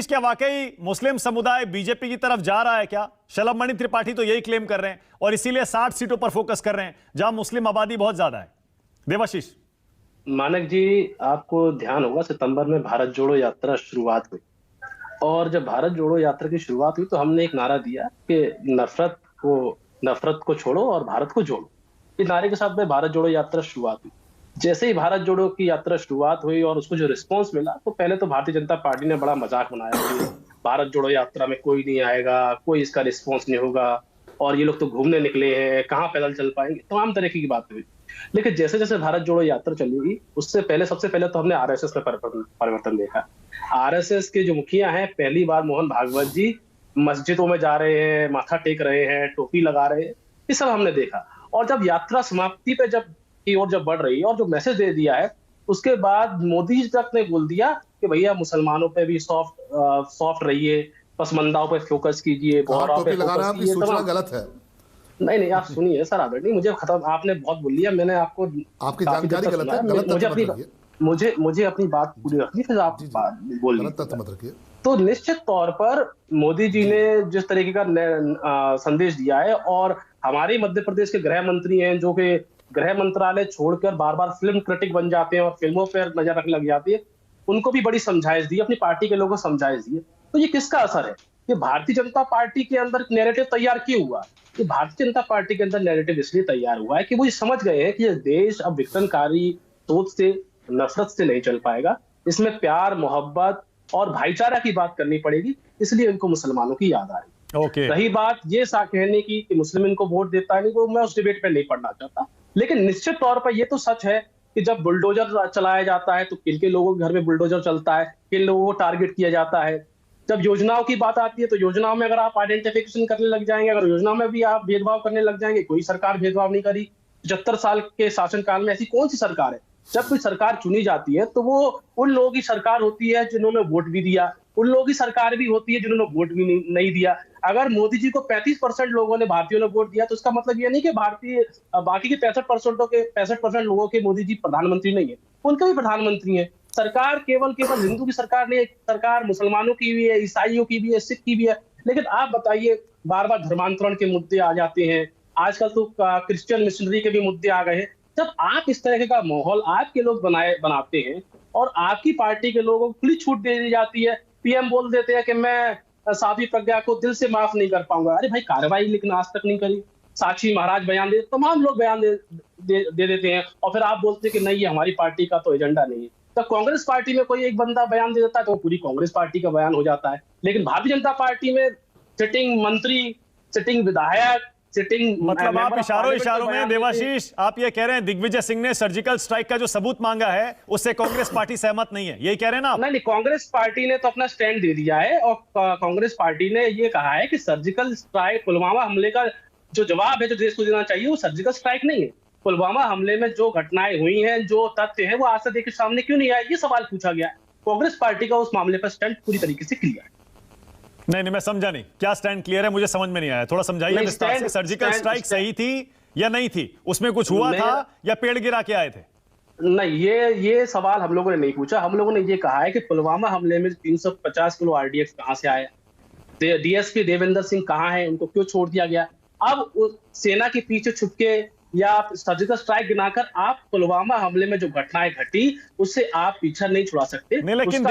क्या वाकई मुस्लिम समुदाय बीजेपी की तरफ जा रहा है क्या? शलभ मणि त्रिपाठी तो यही क्लेम कर रहे हैं और इसीलिए 60 सीटों पर फोकस कर रहे हैं जहां मुस्लिम आबादी बहुत ज्यादा है। देवाशीष, मानक जी, आपको ध्यान होगा सितंबर में भारत जोड़ो यात्रा शुरुआत हुई और जब भारत जोड़ो यात्रा की शुरुआत हुई तो हमने एक नारा दिया कि नफरत को छोड़ो और भारत को जोड़ो। इस नारे के साथ में भारत जोड़ो यात्रा शुरुआत हुई। जैसे ही भारत जोड़ो की यात्रा शुरुआत हुई और उसको जो रिस्पॉन्स मिला तो पहले तो भारतीय जनता पार्टी ने बड़ा मजाक बनाया कि भारत जोड़ो यात्रा में कोई नहीं आएगा, कोई इसका रिस्पॉन्स नहीं होगा और ये लोग तो घूमने निकले हैं, कहाँ पैदल चल पाएंगे, तमाम तरह की बात हुई। लेकिन जैसे जैसे भारत जोड़ो यात्रा चलेगी उससे पहले सबसे पहले तो हमने आरएसएस में परिवर्तन देखा। आरएसएस के जो मुखिया हैं, पहली बार मोहन भागवत जी मस्जिदों में जा रहे हैं, माथा टेक रहे हैं, टोपी लगा रहे हैं, ये सब हमने देखा। और जब यात्रा समाप्ति पे की ओर जब बढ़ रही है और जो मैसेज दे दिया है उसके बाद मोदी जी तक ने बोल दिया कि भैया मुसलमानों पे भी सॉफ्ट रहिए, पसमंदाओं पे फोकस कीजिए, बोहरा पे फोकस कीजिए। सूचना गलत है। नहीं, आप सुनिए सर, नहीं मुझे खत्म, आपने बहुत बोल लिया, मैंने आपकी जानकारी गलत है, मुझे अपनी बात पूरी रखनी, फिर आप बोल रखिए। तो निश्चित तौर पर मोदी जी ने जिस तरीके का संदेश दिया है और हमारे मध्य प्रदेश के गृह मंत्री हैं जो कि गृह मंत्रालय छोड़कर बार बार फिल्म क्रिटिक बन जाते हैं और फिल्मों पर नजर रखने लग जाती है, उनको भी बड़ी समझाइश दी, अपनी पार्टी के लोगों को समझाइश दी। तो ये किसका असर है कि भारतीय जनता पार्टी के अंदर नैरेटिव तैयार क्यों हुआ? कि भारतीय जनता पार्टी के अंदर नैरेटिव इसलिए तैयार हुआ है कि वो ये समझ गए हैं कि ये देश अब विघटनकारी सोच से, नफरत से नहीं चल पाएगा, इसमें प्यार, मोहब्बत और भाईचारा की बात करनी पड़ेगी, इसलिए इनको मुसलमानों की याद आ रही। रही बात ये कहने की कि मुस्लिम इनको वोट देता है नहीं, वो मैं उस डिबेट पे नहीं पढ़ना चाहता, लेकिन निश्चित तौर पर ये तो सच है कि जब बुलडोजर चलाया जाता है तो किन के लोगों के घर में बुलडोजर चलता है, किन लोगों को टारगेट किया जाता है। जब योजनाओं की बात आती है तो योजनाओं में अगर आप आइडेंटिफिकेशन करने लग जाएंगे, अगर योजनाओं में भी आप भेदभाव करने लग जाएंगे, कोई सरकार भेदभाव नहीं करी 75 साल के शासनकाल में, ऐसी कौन सी सरकार है? जब कोई सरकार चुनी जाती है तो वो उन लोगों की सरकार होती है जिन्होंने वोट भी दिया, उन लोगों की सरकार भी होती है जिन्होंने वोट भी नहीं दिया। अगर मोदी जी को 35% लोगों ने, भारतीयों ने वोट दिया तो इसका मतलब ये नहीं कि बाकी के 65% लोगों के मोदी जी प्रधानमंत्री नहीं है, उनके भी प्रधानमंत्री हैं। सरकार केवल हिंदू की सरकार नहीं, सरकार मुसलमानों की भी है, ईसाइयों की भी है, सिख की भी है। लेकिन आप बताइए, बार बार धर्मांतरण के मुद्दे आ जाते हैं, आजकल तो क्रिश्चियन मिशनरी के भी मुद्दे आ गए हैं। जब आप इस तरह का माहौल आपके लोग बनाते हैं और आपकी पार्टी के लोगों को खुली छूट दे दी जाती है, पीएम बोल देते हैं कि मैं साध्वी प्रज्ञा को दिल से माफ नहीं कर पाऊंगा। अरे भाई, कार्रवाई लेकिन आज तक नहीं करी। साक्षी महाराज बयान दे, तमाम लोग बयान दे देते हैं और फिर आप बोलते हैं कि नहीं, ये हमारी पार्टी का तो एजेंडा नहीं है। तो कांग्रेस पार्टी में कोई एक बंदा बयान दे देता है तो पूरी कांग्रेस पार्टी का बयान हो जाता है। लेकिन भारतीय जनता पार्टी में सिटिंग मंत्री, सिटिंग विधायक, मतलब आप इशारों में देवाशीष, आप ये कह रहे हैं दिग्विजय सिंह ने सर्जिकल स्ट्राइक का जो सबूत मांगा है उससे कांग्रेस पार्टी सहमत नहीं है, यही कह रहे हैं ना आप? नहीं, कांग्रेस पार्टी ने तो अपना स्टैंड दे दिया है और कांग्रेस पार्टी ने ये कहा है कि सर्जिकल स्ट्राइक, पुलवामा हमले का जो जवाब है जो देश को देना चाहिए वो सर्जिकल स्ट्राइक नहीं है। पुलवामा हमले में जो घटनाएं हुई हैं, जो तथ्य है, वो आज तक के सामने क्यों नहीं आए, ये सवाल पूछा गया। कांग्रेस पार्टी का उस मामले पर स्टैंड पूरी तरीके से क्लियर है। नहीं, मैं समझा नहीं, क्या स्टैंड क्लियर है, मुझे समझ में नहीं आया, थोड़ा समझाइए विस्तार से। सर्जिकल स्ट्राइक सही थी या नहीं थी, उसमें कुछ हुआ था या पेड़ गिरा के आए थे? नहीं, ये सवाल हम लोगों ने नहीं पूछा। हम लोगों ने ये कहा है कि पुलवामा हमले में 350 किलो आरडीएक्स कहां से आया, डीएसपी देवेंद्र सिंह कहां है, उनको क्यों छोड़ दिया गया? अब सेना के पीछे छुप के या सर्जिकल स्ट्राइक गिनाकर आप पुलवामा हमले में जो घटनाएं घटी उससे आप पीछा नहीं छुड़ा सकते। नहीं, लेकिन